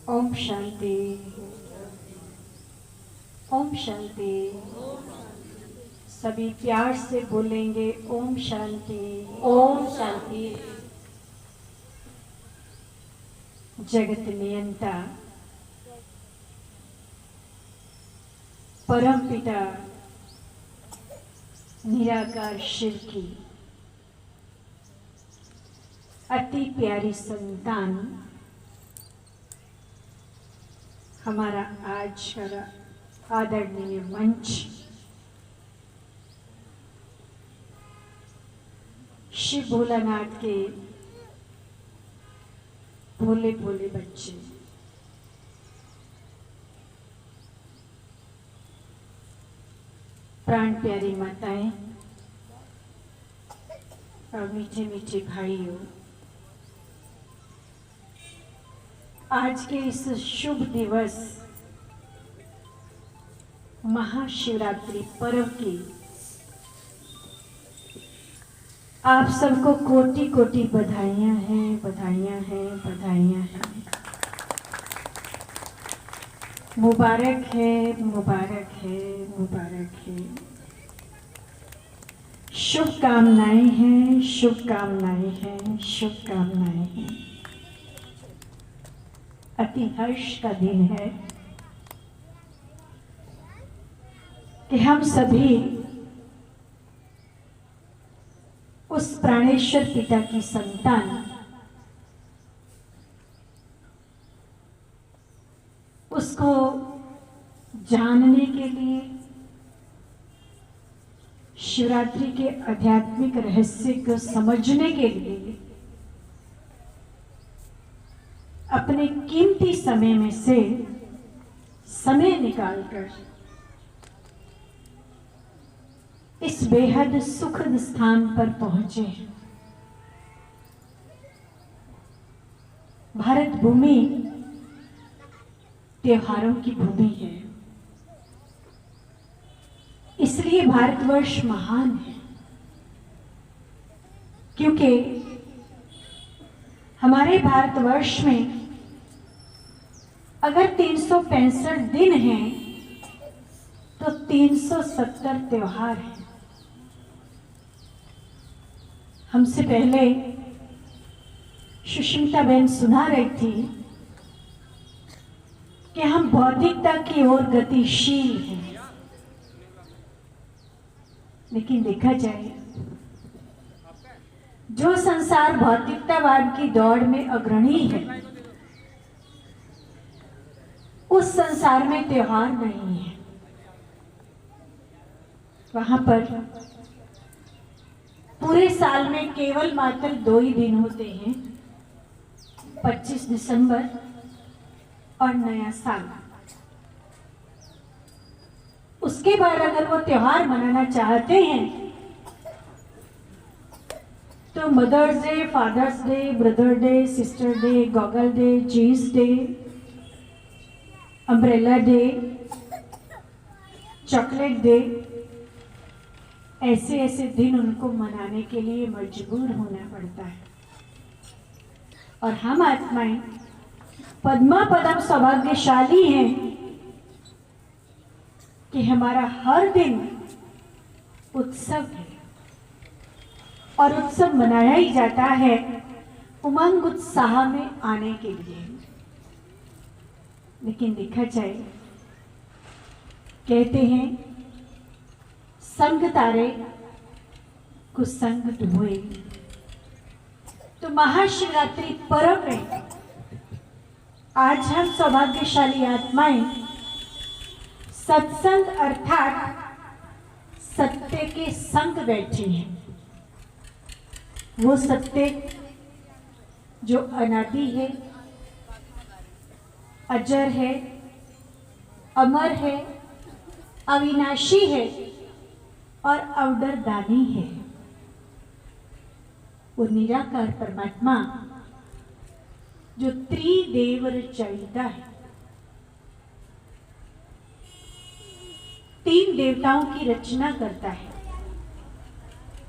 ओम शांति। ओम शांति। सभी प्यार से बोलेंगे ओम शांति। ओम शांति। जगत नियंता परम पिता निराकार शिव की अति प्यारी संतान हमारा आज का आदरणीय मंच शिव भोलानाथ के भोले भोले बच्चे, प्राण प्यारी माताएं और मीठे मीठे भाइयों, आज के इस शुभ दिवस महाशिवरात्रि पर्व की आप सबको कोटि कोटि बधाइयाँ हैं, बधाइयाँ हैं, बधाइयाँ हैं। मुबारक है, मुबारक है, मुबारक है। शुभकामनाएं हैं, शुभकामनाएं हैं, शुभकामनाएं हैं। अति हर्ष का दिन है कि हम सभी उस प्राणेश्वर पिता की संतान उसको जानने के लिए, शिवरात्रि के आध्यात्मिक रहस्य को समझने के लिए अपने कीमती समय में से समय निकालकर इस बेहद सुखद स्थान पर पहुंचे। भारत भूमि त्योहारों की भूमि है, इसलिए भारतवर्ष महान है, क्योंकि हमारे भारतवर्ष में अगर 365 दिन हैं तो 370 त्योहार हैं। हमसे पहले सुष्मिता बहन सुना रही थी कि हम बौद्धिकता की ओर गतिशील हैं, लेकिन देखा जाए जो संसार भौतिकतावाद की दौड़ में अग्रणी है, उस संसार में त्योहार नहीं है। वहां पर पूरे साल में केवल मात्र 2 ही दिन होते हैं, 25 दिसंबर और नया साल। उसके बाद अगर वो त्योहार मनाना चाहते हैं तो mother's day, father's day, brother day, sister day, goggle day, cheese day, umbrella day, chocolate day, ऐसे ऐसे दिन उनको मनाने के लिए मजबूर होना पड़ता है। और हम आत्माएं पद्मा पदम सौभाग्यशाली हैं कि हमारा हर दिन उत्सव है, और उत्सव मनाया ही जाता है उमंग उत्साह में आने के लिए। लेकिन देखा जाए, कहते हैं संग तारे कुसंग डुबोए, तो महाशिवरात्रि पर्व में आज हम सौभाग्यशाली आत्माएं सत्संग अर्थात सत्य के संग बैठी हैं। वो सत्य जो अनादि है, अजर है, अमर है, अविनाशी है और अवडरदानी है। वो निराकार परमात्मा जो त्रिदेव रचयिता है, 3 देवताओं की रचना करता है।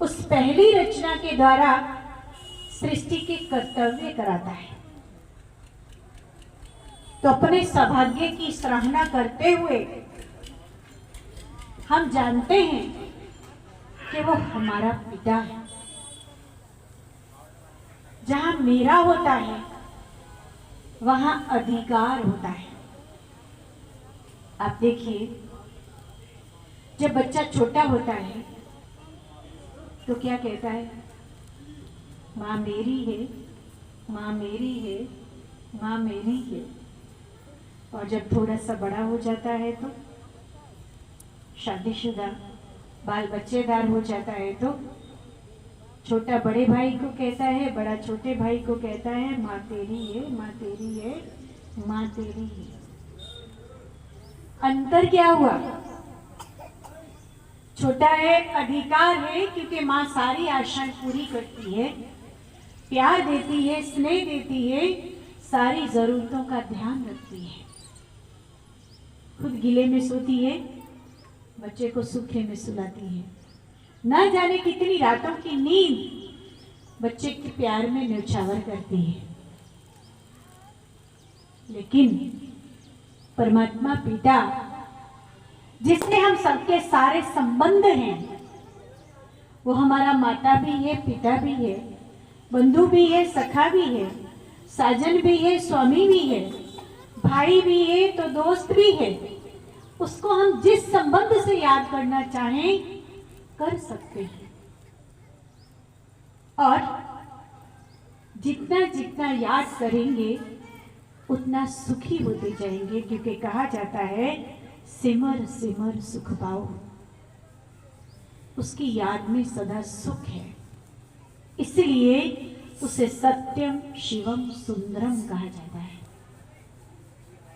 उस पहली रचना के द्वारा सृष्टि के कर्तव्य कराता है। तो अपने सौभाग्य की सराहना करते हुए हम जानते हैं कि वो हमारा पिता है। जहां मेरा होता है वहां अधिकार होता है। आप देखिए, जब बच्चा छोटा होता है तो क्या कहता है? माँ मेरी है, माँ मेरी है, माँ मेरी है। और जब थोड़ा सा बड़ा हो जाता है तो शादीशुदा बाल बच्चेदार हो जाता है तो छोटा बड़े भाई को कहता है, बड़ा छोटे भाई को कहता है, माँ तेरी है, माँ तेरी है, माँ तेरी है। अंतर क्या हुआ? छोटा है, अधिकार है, क्योंकि माँ सारी आशाएं पूरी करती है, प्यार देती है, स्नेह देती है, सारी जरूरतों का ध्यान रखती है। खुद गिले में सोती है, बच्चे को सूखे में सुलाती है। ना जाने कितनी रातों की नींद बच्चे के प्यार में न्यौछावर करती है। लेकिन परमात्मा पिता, जिससे हम सबके सारे संबंध हैं, वो हमारा माता भी है, पिता भी है, बंधु भी है, सखा भी है, साजन भी है, स्वामी भी है, भाई भी है तो दोस्त भी है। उसको हम जिस संबंध से याद करना चाहें कर सकते हैं। और जितना जितना याद करेंगे उतना सुखी होते जाएंगे, क्योंकि कहा जाता है सिमर सिमर सुख पाओ। उसकी याद में सदा सुख है, इसलिए उसे सत्यम शिवम सुंदरम कहा जाता है,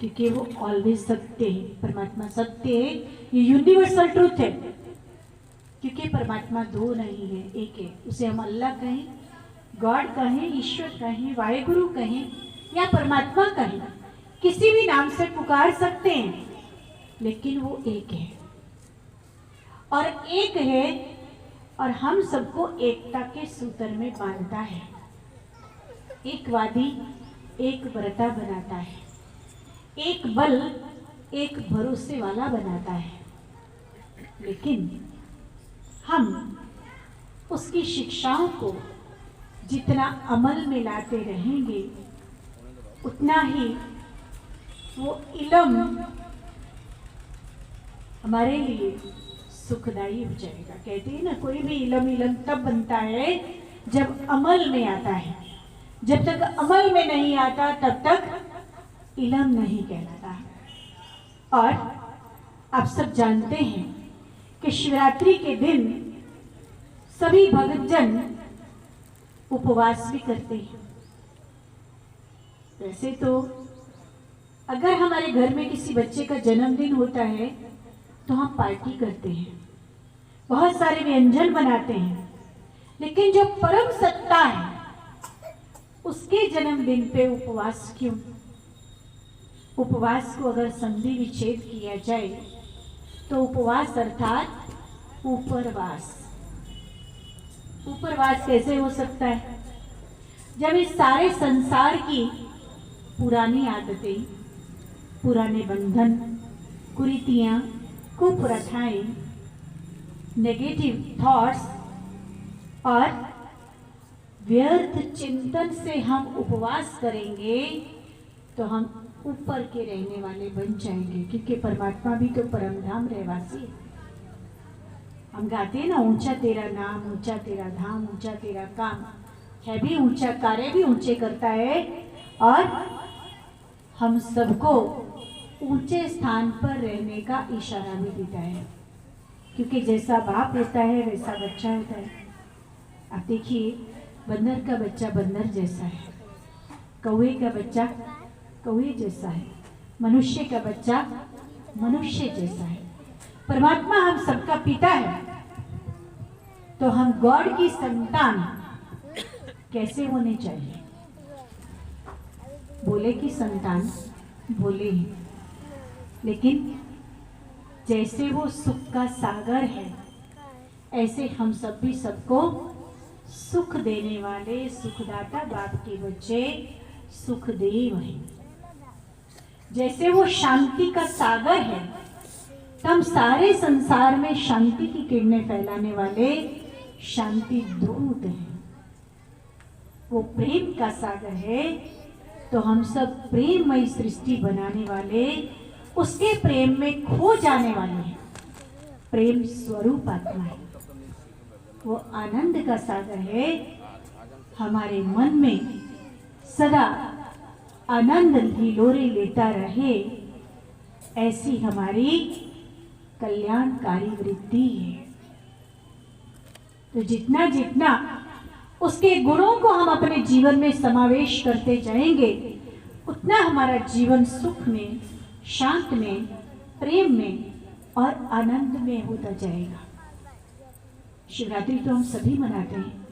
क्योंकि वो ऑलवेज सत्य है। परमात्मा सत्य है, ये यूनिवर्सल ट्रूथ है। क्योंकि परमात्मा दो नहीं है, एक है। उसे हम अल्लाह कहें, गॉड कहें, ईश्वर कहें, वाहेगुरु कहें या परमात्मा कहें, किसी भी नाम से पुकार सकते हैं, लेकिन वो एक है। और एक है और हम सबको एकता के सूत्र में बांधता है। एक वादी एक व्रता बनाता है, एक बल एक भरोसे वाला बनाता है। लेकिन हम उसकी शिक्षाओं को जितना अमल में लाते रहेंगे, उतना ही वो इल्म हमारे लिए सुखदायी हो जाएगा। कहते हैं ना, कोई भी इल्म तब बनता है जब अमल में आता है। जब तक अमल में नहीं आता तब तक इल्म नहीं कहलाता। और आप सब जानते हैं कि शिवरात्रि के दिन सभी भक्तजन उपवास भी करते हैं। वैसे तो अगर हमारे घर में किसी बच्चे का जन्मदिन होता है तो हम पार्टी करते हैं, बहुत सारे व्यंजन बनाते हैं। लेकिन जो परम सत्ता है उसके जन्मदिन पे उपवास क्यों? उपवास को अगर संधि विच्छेद किया जाए तो उपवास अर्थात उपरवास। उपरवास कैसे हो सकता है? जब इस सारे संसार की पुरानी आदतें, पुराने बंधन, कुरीतियां, कुप्रथाएं, नेगेटिव थॉट्स और व्यर्थ चिंतन से हम उपवास करेंगे तो हम ऊपर के रहने वाले बन जाएंगे। क्योंकि परमात्मा भी तो परम धाम रहवासी है। हम गाते हैं ना, ऊंचा तेरा नाम, ऊंचा तेरा धाम, ऊंचा तेरा काम। है भी ऊंचा, कार्य भी ऊंचे करता है और हम सबको ऊंचे स्थान पर रहने का इशारा भी देता है। क्योंकि जैसा बाप होता है वैसा बच्चा होता है। आप देखिए, बंदर का बच्चा बंदर जैसा है, कौवे का बच्चा कौवे जैसा है, मनुष्य का बच्चा मनुष्य जैसा है। परमात्मा हम सबका पिता है, तो हम गॉड की संतान कैसे होने चाहिए? बोले की संतान बोले ही, लेकिन जैसे वो सुख का सागर है, ऐसे हम सब भी सबको सुख देने वाले सुखदाता बाप के बच्चे सुखदेव हैं। जैसे वो शांति का सागर है, तब सारे संसार में शांति की किरणें फैलाने वाले शांति दूत हैं। वो प्रेम का सागर है, तो हम सब प्रेममयी सृष्टि बनाने वाले, उसके प्रेम में खो जाने वाले हैं। प्रेम स्वरूप आत्मा है, वो आनंद का सागर है। हमारे मन में सदा आनंद हिलोरे लेता रहे, ऐसी हमारी कल्याणकारी वृत्ति है। तो जितना जितना उसके गुणों को हम अपने जीवन में समावेश करते जाएंगे, उतना हमारा जीवन सुख में, शांत में, प्रेम में और आनंद में होता जाएगा। शिवरात्रि तो हम सभी मनाते हैं।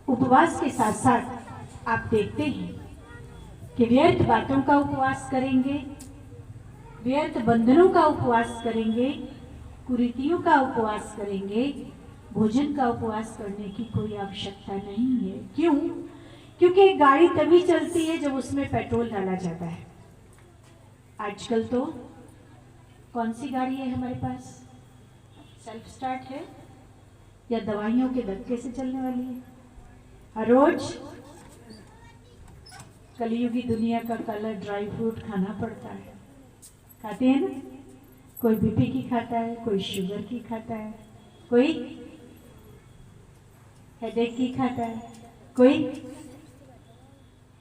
उपवास के साथ साथ आप देखते हैं कि व्यर्थ बातों का उपवास करेंगे, व्यर्थ बंधनों का उपवास करेंगे, कुरीतियों का उपवास करेंगे, भोजन का उपवास करने की कोई आवश्यकता नहीं है। क्यों? क्योंकि एक गाड़ी तभी चलती है जब उसमें पेट्रोल डाला जाता है। आजकल तो कौन सी गाड़ी है हमारे पास? सेल्फ स्टार्ट है या दवाइयों के धक्के से चलने वाली है? हर रोज कलियुगी दुनिया का कलर ड्राई फ्रूट खाना पड़ता है। खाते हैं ना? कोई बीपी की खाता है, कोई शुगर की खाता है, कोई हेडेक की खाता है, कोई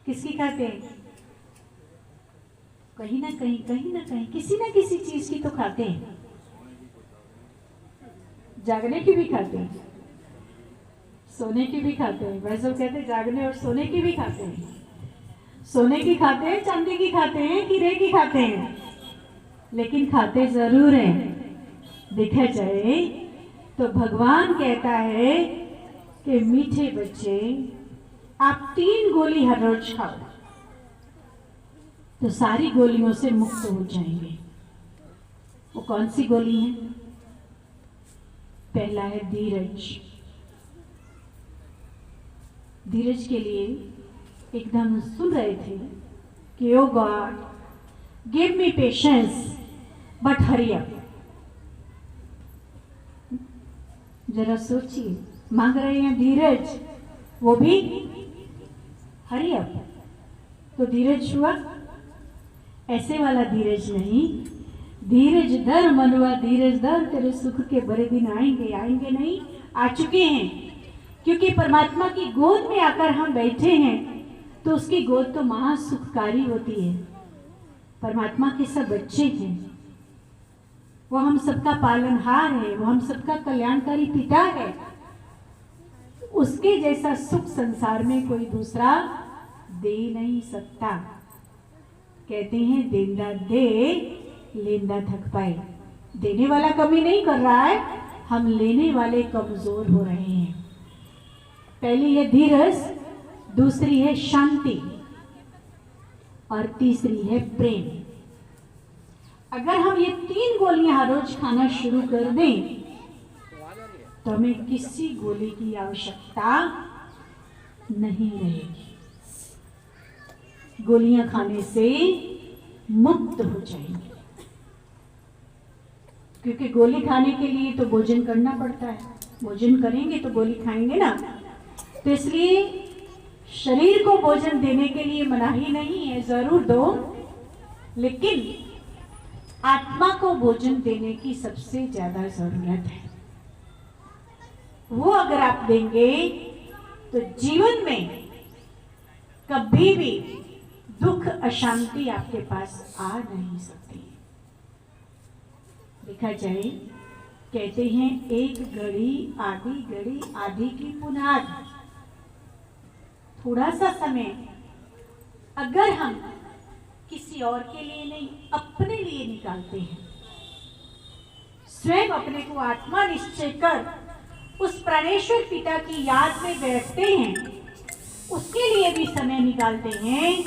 किसकी खाते हैं? कहीं ना कहीं किसी ना किसी चीज की तो खाते हैं। जागने की भी खाते हैं, सोने की भी खाते हैं। वैसे कहते हैं जागने और सोने की भी खाते हैं। सोने की खाते हैं, चांदी की खाते हैं, हीरे की खाते हैं, लेकिन खाते जरूर हैं। देखा जाए तो भगवान कहता है कि मीठे बच्चे, आप 3 गोली हर रोज खाओ तो सारी गोलियों से मुक्त हो जाएंगे। वो कौन सी गोली है? पहला है धीरज। धीरज के लिए एकदम सुन रहे थे कि oh God give me patience but hurry up. जरा सोचिए, मांग रहे हैं धीरज, वो भी हरी अप। तो धीरज हुआ ऐसे वाला धीरज नहीं। धीरज धर मनुआ धीरज धर, तेरे सुख के बड़े दिन आएंगे। आएंगे नहीं, आ चुके हैं। क्योंकि परमात्मा की गोद में आकर हम बैठे हैं तो उसकी गोद तो महासुखकारी होती है। परमात्मा के सब बच्चे हैं, वो हम सबका पालनहार है, वो हम सबका कल्याणकारी पिता है। उसके जैसा सुख संसार में कोई दूसरा दे नहीं सकता। कहते हैं देंदा दे लेंदा थक पाए। देने वाला कमी नहीं कर रहा है, हम लेने वाले कमजोर हो रहे हैं। पहली है धीरज, दूसरी है शांति और तीसरी है प्रेम। अगर हम ये 3 गोलियां हर रोज खाना शुरू कर दें तो हमें किसी गोली की आवश्यकता नहीं रहेगी। गोलियां खाने से मुक्त हो जाएंगे, क्योंकि गोली खाने के लिए तो भोजन करना पड़ता है। भोजन करेंगे तो गोली खाएंगे ना। तो इसलिए शरीर को भोजन देने के लिए मनाही नहीं है, जरूर दो, लेकिन आत्मा को भोजन देने की सबसे ज्यादा जरूरत है। वो अगर आप देंगे तो जीवन में कभी भी दुख अशांति आपके पास आ नहीं सकती। देखा जाए, कहते हैं एक घड़ी आधी की पुनाद। थोड़ा सा समय अगर हम किसी और के लिए नहीं, अपने लिए निकालते हैं, स्वयं अपने को आत्मा निश्चय कर उस प्राणेश्वर पिता की याद में बैठते हैं, उसके लिए भी समय निकालते हैं,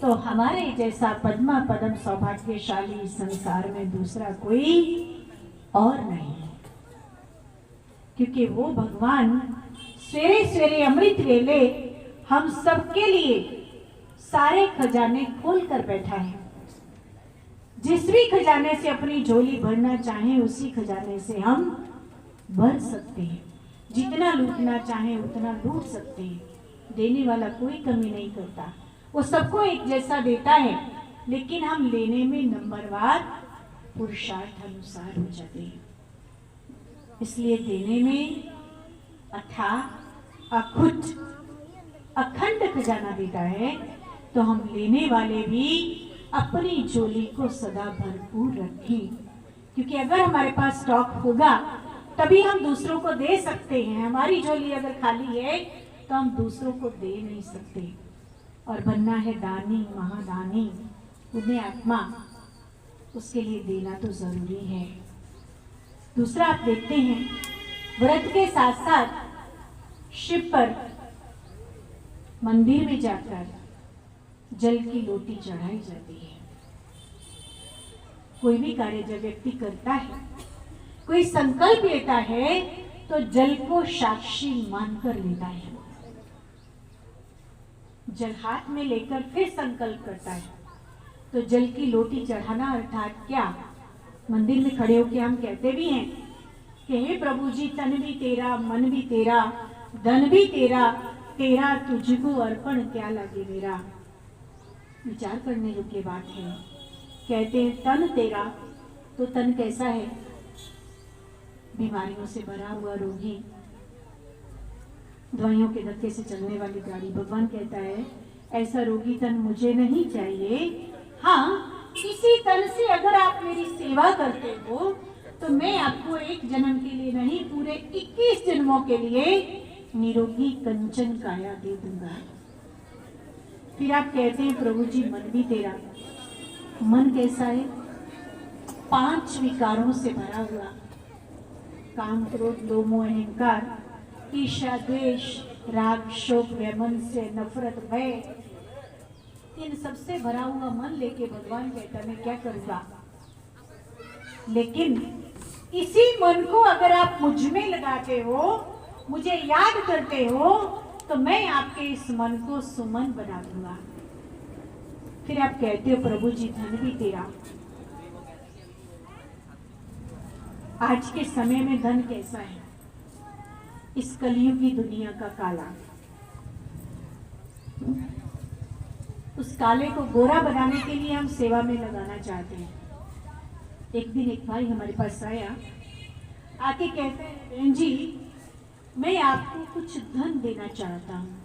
तो हमारे जैसा पद्मा पदम सौभाग्यशाली संसार में दूसरा कोई और नहीं है। क्योंकि वो भगवान सवेरे सवेरे अमृत वेले हम सबके लिए सारे खजाने खोल कर बैठा है। भी खजाने से अपनी झोली भरना चाहें उसी खजाने से हम भर सकते हैं। जितना लूटना चाहें उतना लूट सकते हैं। देने वाला कोई कमी नहीं करता, वो सबको एक जैसा देता है, लेकिन हम लेने में नंबरवार पुरुषार्थ अनुसार हो जाते हैं। इसलिए देने में अथाह अखुट अखंड खजाना देता है, तो हम लेने वाले भी अपनी झोली को सदा भरपूर रखें, क्योंकि अगर हमारे पास स्टॉक होगा तभी हम दूसरों को दे सकते हैं। हमारी झोली अगर खाली है तो हम दूसरों को दे नहीं सकते। और बनना है दानी महादानी पुण्य आत्मा, उसके लिए देना तो जरूरी है। दूसरा आप देखते हैं, व्रत के साथ साथ शिव पर मंदिर में जाकर जल की लोटी चढ़ाई जाती है। कोई भी कार्य जब व्यक्ति करता है, कोई संकल्प लेता है, तो जल को साक्षी मानकर लेता है। जल हाथ में लेकर फिर संकल्प करता है। तो जल की लोटी चढ़ाना अर्थात क्या, मंदिर में खड़े होकर हम कहते भी हैं कि हे प्रभु जी, तन भी तेरा, मन भी तेरा, धन भी तेरा, तेरा तुझको अर्पण क्या लगे मेरा। विचार करने योग्य बात है। कहते हैं तन तेरा, तो तन कैसा है? बीमारियों से भरा हुआ रोगी, दवाइयों के धक्के से चलने वाली गाड़ी। भगवान कहता है ऐसा रोगी तन मुझे नहीं चाहिए। हाँ, इसी तन से अगर आप मेरी सेवा करते हो तो मैं आपको एक जन्म के लिए नहीं, पूरे 21 जन्मों के लिए निरोगी कंचन काया दे दूंगा। फिर आप कहते हैं प्रभु जी मन भी तेरा। मन कैसा है? 5 विकारों से भरा हुआ, काम क्रोध लोभ मोह अहंकार, ईर्ष्या द्वेष राग शोक वैमन से नफरत भय, इन सबसे भरा हुआ मन लेके भगवान कहता मैं क्या करूंगा। लेकिन इसी मन को अगर आप मुझ में लगाते हो, मुझे याद करते हो, तो मैं आपके इस मन को सुमन बना दूंगा। फिर आप कहते हो प्रभु जी धन भी तेरा। आज के समय में धन कैसा है? इस कलयुगी दुनिया का काला। उस काले को गोरा बनाने के लिए हम सेवा में लगाना चाहते हैं। एक दिन एक भाई हमारे पास आया, आके कहते हैं बहन जी मैं आपको कुछ धन देना चाहता हूँ,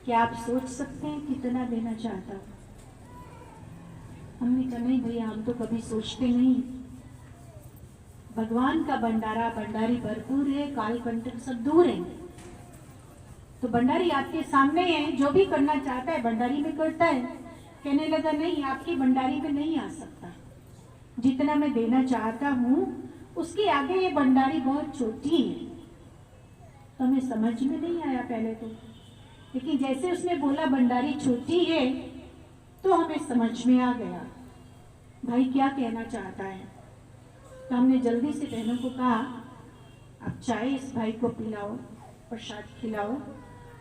क्या आप सोच सकते हैं कितना देना चाहता हूँ? हमने कहा नहीं भैया, हम तो कभी सोचते नहीं। भगवान का भंडारा, भंडारी भरपूर है, काल कंटक सब दूर है। तो भंडारी आपके सामने है, जो भी करना चाहता है भंडारी में करता है। कहने लगा नहीं, आपकी भंडारी में नहीं आ सकता। जितना मैं देना चाहता हूँ उसके आगे ये भंडारी बहुत छोटी है। तो हमें समझ में नहीं आया पहले तो, लेकिन जैसे उसने बोला भंडारी छोटी है तो हमें समझ में आ गया भाई क्या कहना चाहता है। तो हमने जल्दी से बहनों को कहा आप चाय इस भाई को पिलाओ, प्रसाद खिलाओ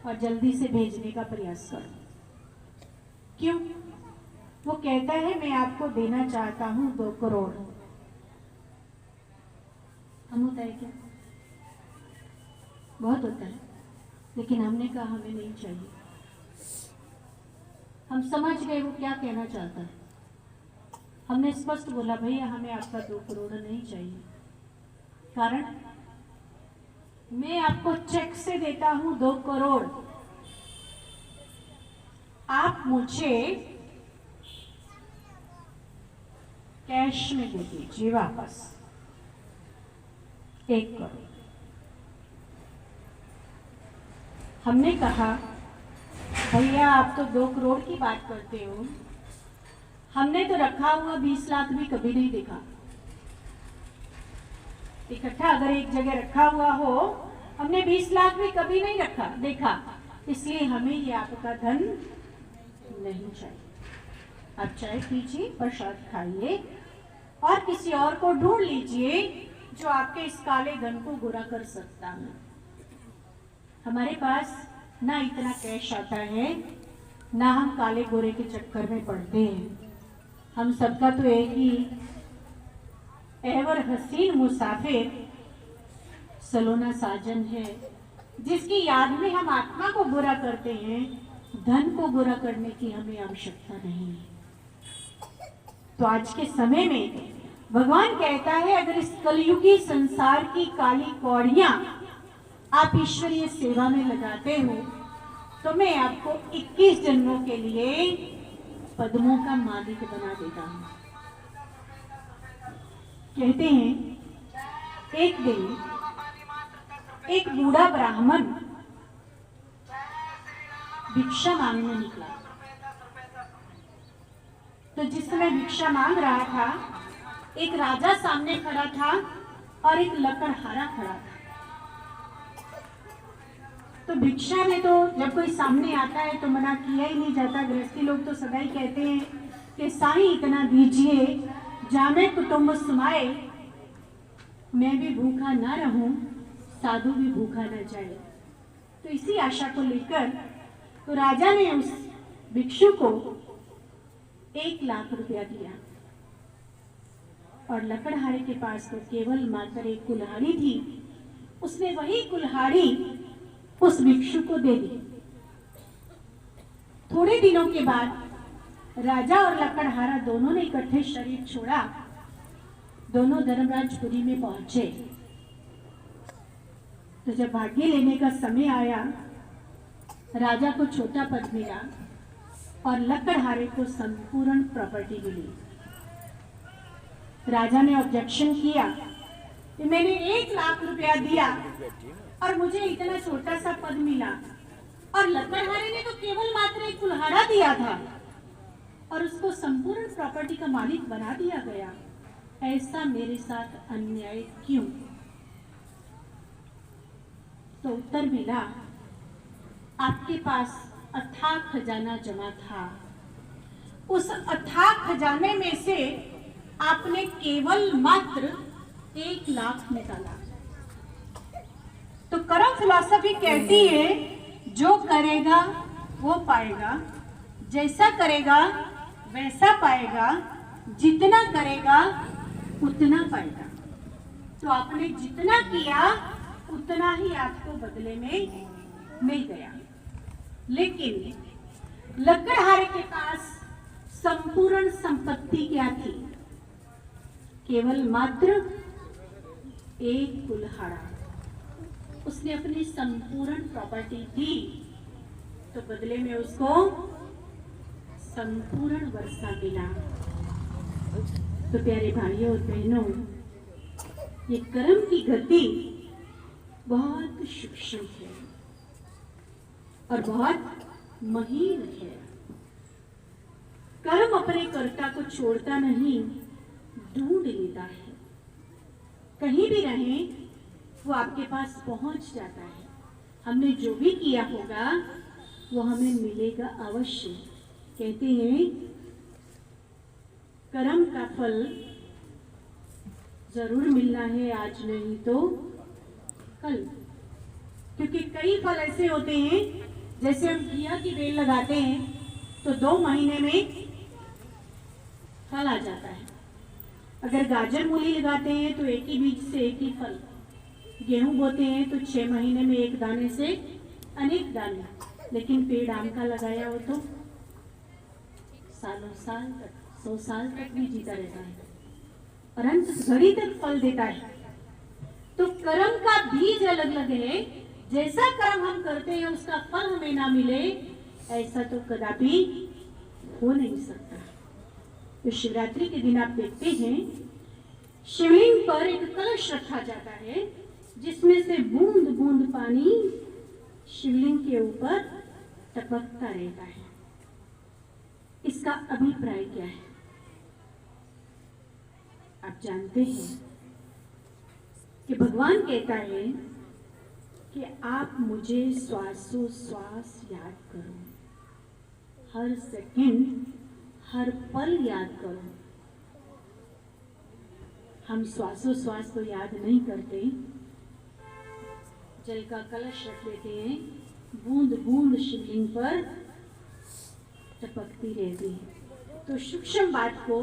और जल्दी से भेजने का प्रयास करो। क्यों? वो कहता है मैं आपको देना चाहता हूँ 2 करोड़। हम होता है क्या? बहुत होता है, लेकिन हमने कहा हमें नहीं चाहिए। हम समझ गए वो क्या कहना चाहता है। हमने स्पष्ट बोला भैया हमें आपका 2 करोड़ नहीं चाहिए। कारण मैं आपको चेक से देता हूं 2 करोड़, आप मुझे कैश में दे दीजिए वापस 1 करोड़। हमने कहा भैया आप तो 2 करोड़ की बात करते हो, हमने तो रखा हुआ 20 लाख भी कभी नहीं देखा। इकट्ठा अगर एक जगह रखा हुआ हो, हमने 20 लाख भी कभी नहीं रखा देखा। इसलिए हमें ये आपका धन नहीं चाहिए। आप चाय पीजिए, प्रसाद खाइए और किसी और को ढूंढ लीजिए जो आपके इस काले धन को गोरा कर सकता है। हमारे पास ना इतना कैश आता है, ना हम काले गोरे के चक्कर में पड़ते हैं। हम सबका तो एक ही एवर हसीन मुसाफिर सलोना साजन है, जिसकी याद में हम आत्मा को बुरा करते हैं, धन को बुरा करने की हमें आवश्यकता नहीं है। तो आज के समय में भगवान कहता है, अगर इस कलयुगी संसार की काली कौड़ियां आप ईश्वरीय सेवा में लगाते हो तो मैं आपको 21 जन्मों के लिए पद्मों का मालिक बना देता हूं। कहते हैं एक दिन एक बूढ़ा ब्राह्मण भिक्षा मांगने निकला। तो जिस समय भिक्षा मांग रहा था, एक राजा सामने खड़ा था और एक लकड़हारा खड़ा था। तो भिक्षा में तो जब कोई सामने आता है तो मना किया ही नहीं जाता। गृहस्थी लोग तो सदा ही कहते हैं कि साईं इतना दीजिए जामे कुटुंब सुमाए, मैं भी भूखा ना रहूं, साधु भी भूखा न जाए। तो इसी आशा को लेकर तो राजा ने उस भिक्षु को 1 लाख रुपया दिया और लकड़हारे के पास तो केवल मात्र एक कुल्हाड़ी थी। उसने वही कुल्हाड़ी उस भिक्षु को दे दी। थोड़े दिनों के बाद राजा और लकड़हारा दोनों ने इकट्ठे शरीर छोड़ा, दोनों धर्मराजपुरी में पहुंचे। तो जब भाग्य लेने का समय आया, राजा को छोटा पद मिला और लकड़हारे को संपूर्ण प्रॉपर्टी मिली। राजा ने ऑब्जेक्शन किया कि मैंने 1 लाख रुपया दिया और मुझे इतना छोटा सा पद मिला, और लकड़हारे ने तो केवल मात्र एक कुल्हाड़ा दिया था और उसको संपूर्ण प्रॉपर्टी का मालिक बना दिया गया। ऐसा मेरे साथ अन्याय क्यों? तो उत्तर मिला, आपके पास अथाह खजाना जमा था। उस अथाह खजाने में से आपने केवल मात्र 1 लाख निकाला। तो कर्म फिलॉसफी कहती है, जो करेगा वो पाएगा, जैसा करेगा वैसा पाएगा, जितना करेगा उतना पाएगा। तो आपने जितना किया उतना ही आपको बदले में मिल गया। लेकिन लकड़हारे के पास संपूर्ण संपत्ति क्या थी? केवल मात्र एक कुल्हाड़ा। उसने अपनी संपूर्ण प्रॉपर्टी दी तो बदले में उसको संपूर्ण वर्षा मिला। तो प्यारे भाइयों और बहनों, ये कर्म की गति बहुत सूक्ष्म है और बहुत महीन है। कर्म अपने कर्ता को छोड़ता नहीं, ढूंढ लेता है। कहीं भी रहे वो आपके पास पहुंच जाता है। हमने जो भी किया होगा वो हमें मिलेगा अवश्य। कहते हैं कर्म का फल जरूर मिलना है, आज नहीं तो कल। क्योंकि कई फल ऐसे होते हैं, जैसे हम घिया की बेल लगाते हैं तो 2 महीने में फल आ जाता है। अगर गाजर मूली लगाते हैं तो एक ही बीज से एक ही फल। गेहूं बोते हैं तो 6 महीने में एक दाने से अनेक दाने। लेकिन पेड़ आम का लगाया हो तो सालों साल तक, 100 साल तक भी जीता रहता है और अंत घड़ी तक फल देता है। तो कर्म का बीज अलग अलग है। जैसा कर्म हम करते हैं उसका फल हमें ना मिले, ऐसा तो कदापि हो नहीं सकता। तो शिवरात्रि के दिन आप देखते हैं शिवलिंग पर एक कलश रखा जाता है, जिसमें से बूंद बूंद पानी शिवलिंग के ऊपर टपकता रहता है। इसका अभिप्राय क्या है? आप जानते हैं कि भगवान कहता है कि आप मुझे श्वासोश्वास याद करो, हर सेकंड हर पल याद करो। हम श्वासोश्वास को याद नहीं करते, जल का कलश रख देते हैं, बूंद बूंद शिवलिंग पर टपकती रहती है। तो सूक्ष्म बात को,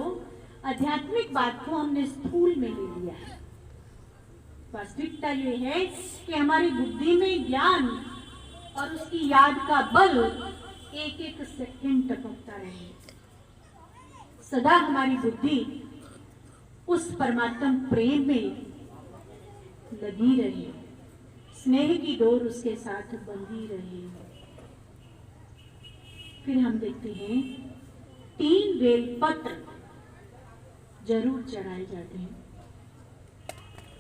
आध्यात्मिक बात को हमने स्थूल में ले लिया है। वास्तविकता ये है कि हमारी बुद्धि में ज्ञान और उसकी याद का बल एक एक सेकंड टपकता रहे। सदा हमारी बुद्धि उस परमात्म प्रेम में लगी रहे, स्नेह की डोर उसके साथ बंधी रहे। फिर हम देखते हैं 3 बेलपत्र जरूर चढ़ाए जाते हैं।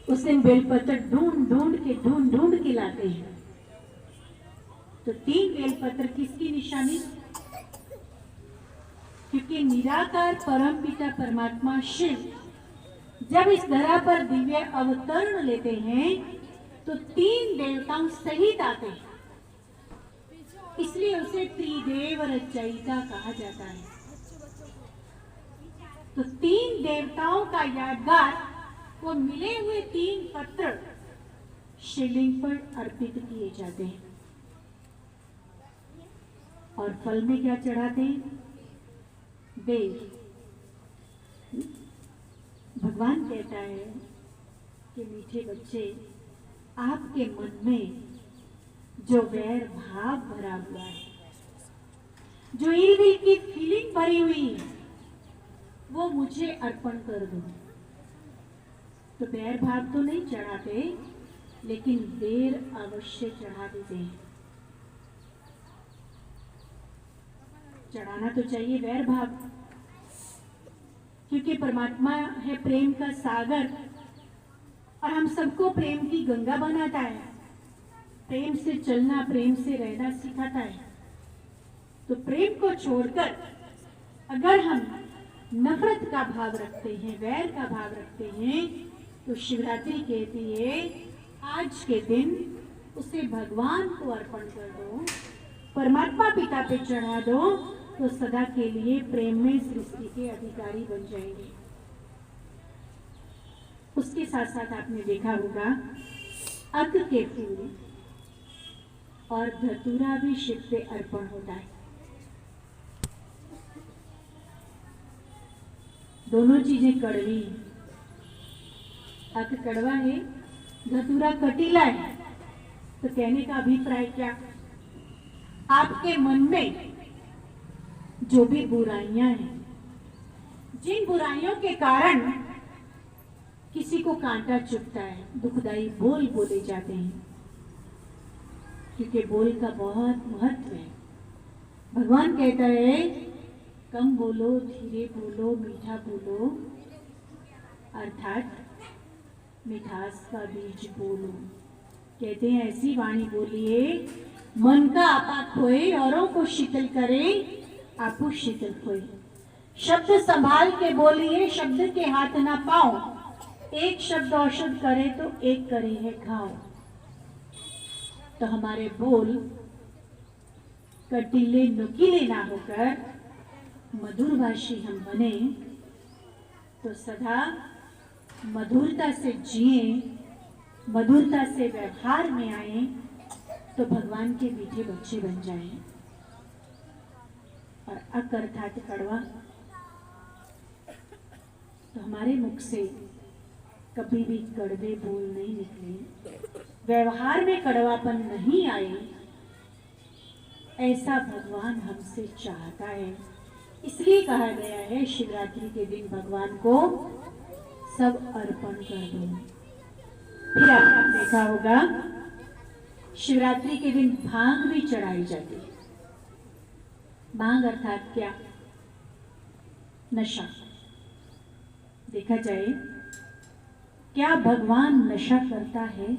उस दिन बेलपत्र ढूंढ के लाते हैं। तो 3 बेलपत्र किसकी निशानी? क्योंकि निराकार परम पिता परमात्मा शिव जब इस धरा पर दिव्य अवतरण लेते हैं तो 3 देवताओं सहित आते हैं, इसलिए उसे त्रिदेव रचयिता कहा जाता है। तो 3 देवताओं का यादगार वो मिले हुए 3 पत्र शिवलिंग पर अर्पित किए जाते हैं। और फल में क्या चढ़ाते हैं? बेल। भगवान कहता है कि मीठे बच्चे, आपके मन में जो वैर भाव भरा हुआ है, जो इर्विल की फीलिंग भरी हुई है, वो मुझे अर्पण कर दो। तो वैर भाव तो नहीं चढ़ाते, लेकिन बेर अवश्य चढ़ा देते हैं। चढ़ाना तो चाहिए वैर भाव, क्योंकि परमात्मा है प्रेम का सागर और हम सबको प्रेम की गंगा बनाता है। प्रेम से चलना, प्रेम से रहना सिखाता है। तो प्रेम को छोड़कर अगर हम नफरत का भाव रखते हैं, वैर का भाव रखते हैं, तो शिवरात्रि कहती है आज के दिन उसे भगवान को अर्पण कर दो, परमात्मा पिता पे चढ़ा दो, तो सदा के लिए प्रेम में सृष्टि के अधिकारी बन जाएंगे। उसके साथ साथ आपने देखा होगा अक के फूल और धतूरा भी शिव पे अर्पण होता है। दोनों चीजें कड़वी, अक कड़वा है, धतूरा कटीला है। तो कहने का अभिप्राय क्या? आपके मन में जो भी बुराइयां हैं, जिन बुराइयों के कारण किसी को कांटा चुभता है, दुखदाई बोल बोले जाते हैं, क्योंकि बोल का बहुत महत्व है। भगवान कहता है कम बोलो, धीरे बोलो, मीठा बोलो, अर्थात मिठास का बीज बोलो। कहते हैं ऐसी वाणी बोलिए मन का आपा खोए, औरों को शीतल करे, आपू शीतल खोए। शब्द संभाल के बोलिए, शब्द के हाथ ना पाओ। एक शब्द औषध करे तो एक करे है घाव। तो हमारे बोल कटीले नुकीले ना होकर मधुर भाषी हम बने, तो सदा मधुरता से जिए, मधुरता से व्यवहार में आए, तो भगवान के मीठे बच्चे बन जाएं। और अक अर्थात कड़वा, तो हमारे मुख से कभी भी कड़वे बोल नहीं निकले, व्यवहार में कड़वापन नहीं आए, ऐसा भगवान हमसे चाहता है। इसलिए कहा गया है शिवरात्रि के दिन भगवान को सब अर्पण कर दो। फिर आपने देखा होगा शिवरात्रि के दिन भांग भी चढ़ाई जाती है। भांग अर्थात क्या? नशा। देखा जाए क्या भगवान नशा करता है?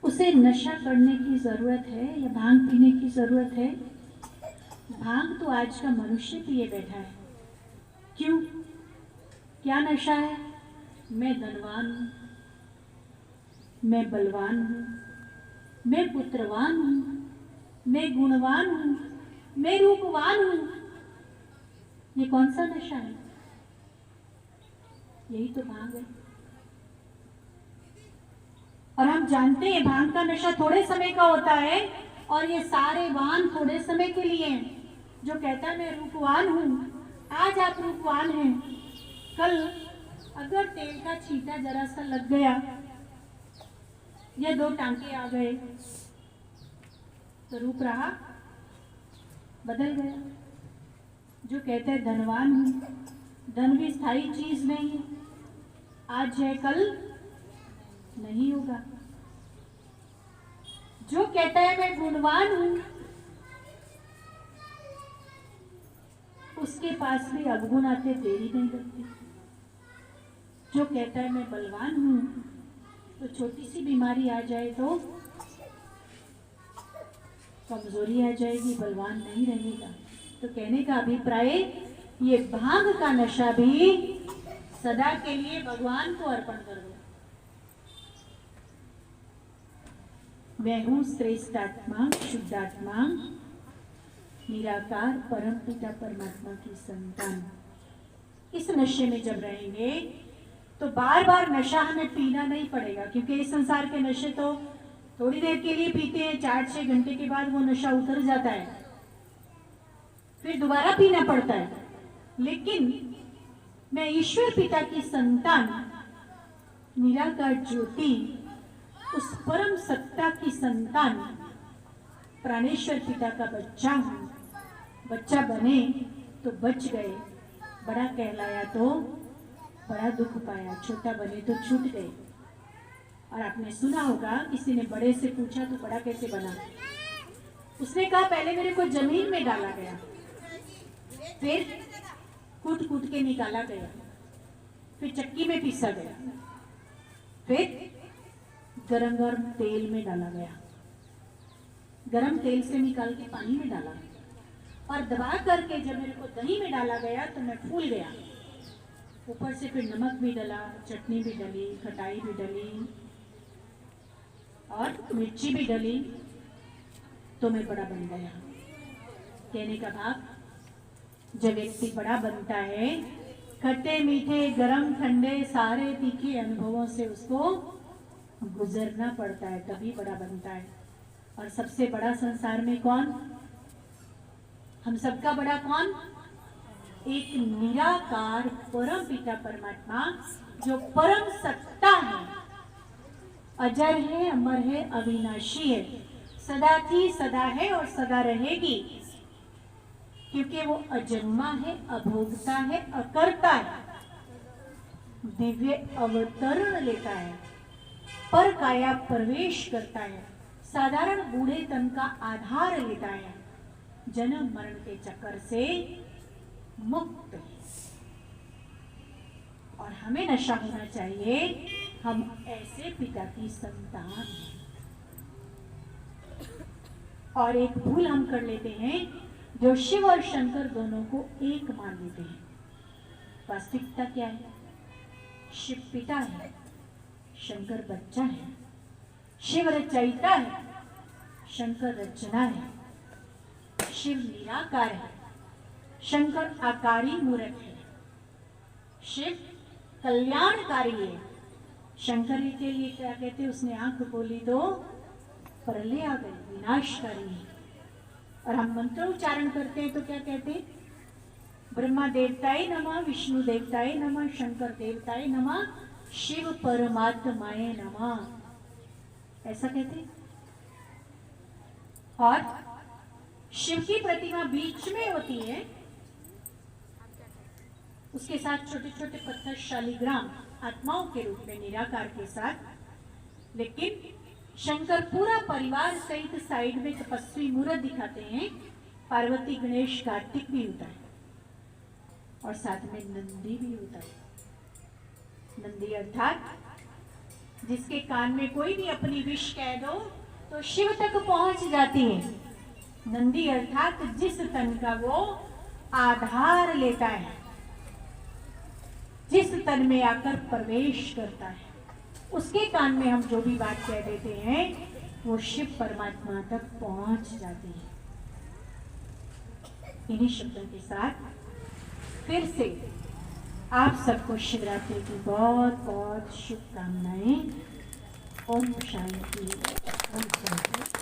उसे नशा करने की जरूरत है या भांग पीने की जरूरत है? भांग तो आज का मनुष्य पिए बैठा है। क्यों? क्या नशा है? मैं धनवान हूं, मैं बलवान हूं, मैं पुत्रवान हूं, मैं गुणवान हूं, मैं रूपवान हूं। ये कौन सा नशा है? यही तो भांग है। और हम जानते हैं भांग का नशा थोड़े समय का होता है और ये सारे वान थोड़े समय के लिए हैं। जो कहता है मैं रूपवान हूं, आज आप रूपवान हैं, कल अगर तेल का छींटा जरा सा लग गया या 2 टांके आ गए तो रूप रहा, बदल गया। जो कहते हैं धनवान हूं, धन भी स्थायी चीज नहीं है, आज है कल नहीं होगा। जो कहता है मैं गुणवान हूं, उसके पास भी अवगुण आते देरी नहीं लगती। जो कहता है मैं बलवान हूं, तो छोटी सी बीमारी आ जाए तो कमजोरी आ जाएगी, बलवान नहीं रहेगा। तो कहने का अभिप्राय, ये भांग का नशा भी सदा के लिए भगवान को अर्पण कर दो। मैं हूं श्रेष्ठात्मा, शुद्धात्मा, निराकार परम पिता परमात्मा की संतान। इस नशे में जब रहेंगे तो बार बार नशा हमें पीना नहीं पड़ेगा, क्योंकि इस संसार के नशे तो थोड़ी देर के लिए पीते हैं, 4-6 घंटे के बाद वो नशा उतर जाता है, फिर दोबारा पीना पड़ता है। लेकिन मैं ईश्वर पिता की संतान, निराकार ज्योति, उस परम सत्ता की संतान, प्राणेश्वर पिता का बच्चा हूं। बच्चा बने तो बच गए, बड़ा कहलाया तो बड़ा दुख पाया, छोटा बने तो छूट गए। और आपने सुना होगा, किसी ने बड़े से पूछा तो बड़ा कैसे बना? उसने कहा पहले मेरे को जमीन में डाला गया, फिर कूट कूट के निकाला गया, फिर चक्की में पीसा गया, फिर गरम गरम तेल में डाला गया, गरम तेल से निकाल के पानी में डाला और दबा करके जब मेरे को दही में डाला गया तो मैं फूल गया। ऊपर से फिर नमक भी डाला, चटनी भी डाली, खटाई भी डाली और मिर्ची भी डाली, तो मैं बड़ा बन गया। कहने का भाव, जब व्यक्ति बड़ा बनता है, खट्टे मीठे गरम ठंडे सारे तीखे अनुभवों से उसको गुजरना पड़ता है, तभी बड़ा बनता है। और सबसे बड़ा संसार में कौन? हम सबका बड़ा कौन? एक निराकार परम पिता परमात्मा, जो परम सत्ता है, अजर है, अमर है, अविनाशी है, सदा थी, सदा है और सदा रहेगी, क्योंकि वो अजन्मा है, अभोगता है, अकर्ता है, दिव्य अवतरण लेता है, पर काया प्रवेश करता है, साधारण बूढ़े तन का आधार लेता है, जन्म मरण के चक्कर से मुक्त है। और हमें नशा होना चाहिए, हम ऐसे पिता की संतान हैं। और एक भूल हम कर लेते हैं, जो शिव और शंकर दोनों को एक मान लेते हैं। वास्तविकता क्या है? शिव पिता है, शंकर बच्चा है। शिव रचयिता है, शंकर रचना है। शिव निराकार है, शंकर आकारी मूर्त है। शिव कल्याणकारी है, शंकर के लिए क्या कहते? उसने आंख खोली तो प्रलय आ गई, विनाशकारी है। और हम मंत्र उच्चारण करते हैं तो क्या कहते हैं? ब्रह्मा देवताय नमः, विष्णु देवताय नमः, शंकर देवताय नमः, शिव परमात्माय नमः, ऐसा कहते हैं। और शिव की प्रतिमा बीच में होती है, उसके साथ छोटे छोटे पत्थर शालिग्राम आत्माओं के रूप में निराकार के साथ। लेकिन शंकर पूरा परिवार सहित साइड में तपस्वी मूर्त दिखाते हैं। पार्वती गणेश कार्तिक भी होता है और साथ में नंदी भी होता है। नंदी अर्थात जिसके कान में कोई भी अपनी विश कह दो तो शिव तक पहुंच जाती है। नंदी अर्थात जिस तन का वो आधार लेता है, जिस तन में आकर प्रवेश करता है, उसके कान में हम जो भी बात कह देते हैं वो शिव परमात्मा तक पहुंच जाती है। इन्हीं शब्दों के साथ फिर से आप सबको शिवरात्रि की बहुत बहुत शुभकामनाएं। ओम शांति, ओम शांति।